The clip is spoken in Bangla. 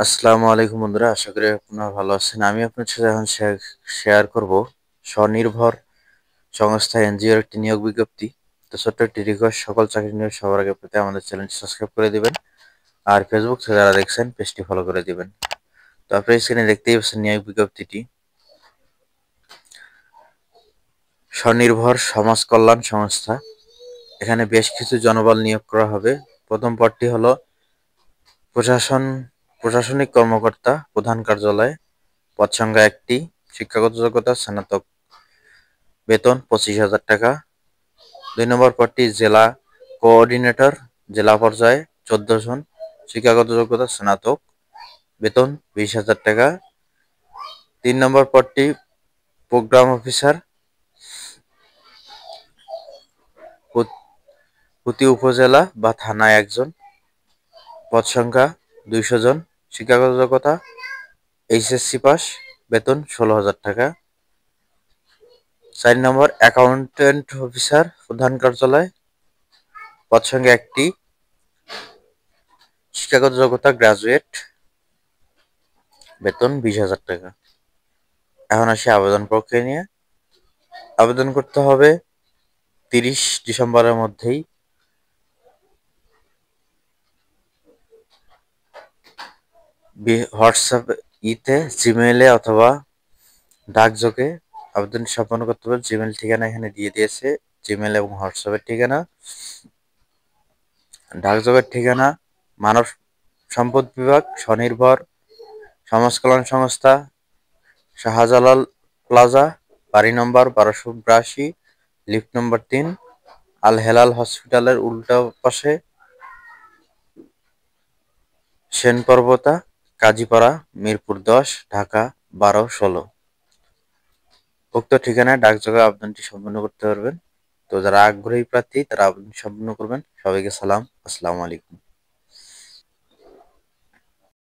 আসসালামু আলাইকুম বন্ধুরা, আশা করি আপনারা ভালো আছেন। আমি আপনার সাথে এখন শেয়ার করব স্বনির্ভর সংস্থা এনজিওর একটি নিয়োগ বিজ্ঞপ্তি। তো ছোট্ট একটি রিকোয়েস্ট, সকল চাকরি নিয়োগ সবার আগে পেতে আমাদের চ্যানেলটি সাবস্ক্রাইব করে দিবেন, আর ফেসবুক থেকে যারা দেখছেন পেজটি ফলো করে দিবেন। তো আপনি স্ক্রিনে দেখতেই পাচ্ছেন নিয়োগ বিজ্ঞপ্তিটি। স্বনির্ভর সমাজ কল্যাণ সংস্থা, এখানে বেশ কিছু জনবল নিয়োগ করা হবে। প্রথম পদটি হলো প্রশাসনিক কর্মকর্তা, প্রধান কার্যালয়, পদ সংখ্যা 1টি, শিক্ষাগত যোগ্যতা স্নাতক, বেতন 25,000 টাকা। 2 নম্বর পদটি জেলা কোঅর্ডিনেটর, জেলা পর্যায়ে 14 জন, শিক্ষাগত যোগ্যতা স্নাতক, বেতন 20,000 টাকা। 3 নম্বর পদটি প্রোগ্রাম অফিসার, প্রতি উপজেলা বা থানায় 1 জন, পদ সংখ্যা 200 জন, শিক্ষাগত যোগ্যতা এইচএসসি পাস, বেতন 16,000 টাকা। 4 নম্বর অ্যাকাউন্টেন্ট অফিসার, প্রধান কার্যালয়, পদ সংখ্যা 1টি, শিক্ষাগত যোগ্যতা গ্রাজুয়েট, বেতন 20,000 টাকা। এখন আসি আবেদন প্রক্রিয়া নিয়ে। আবেদন করতে হবে 30 ডিসেম্বরের মধ্যেই। হোয়াটসঅ্যাপ জিমেইলে অথবা ডাকযোগে আবেদন সম্পন্ন করতে হবে। জিমেইল ঠিকানা এখানে দিয়ে দিয়েছে, জিমেইল এবং হোয়াটসঅ্যাপের ঠিকানা। ডাকযোগের ঠিকানা মানব সম্পদ বিভাগ, স্বনির্ভর সমাজ কল্যাণ সংস্থা, শাহজালাল প্লাজা, বাড়ি নম্বর 1282, লিফট নম্বর 3, আল হেলাল হসপিটালের উল্টা পাশে, সেনপর্বতা, কাজীপাড়া, মিরপুর 10, ঢাকা 1216। উক্ত ঠিকানায় ডাকযোগে আবেদনটি সম্পন্ন করতে পারবেন। তো যারা আগ্রহী প্রার্থী তারা আবেদন সম্পন্ন করবেন। সবাইকে সালাম, আসসালামু আলাইকুম।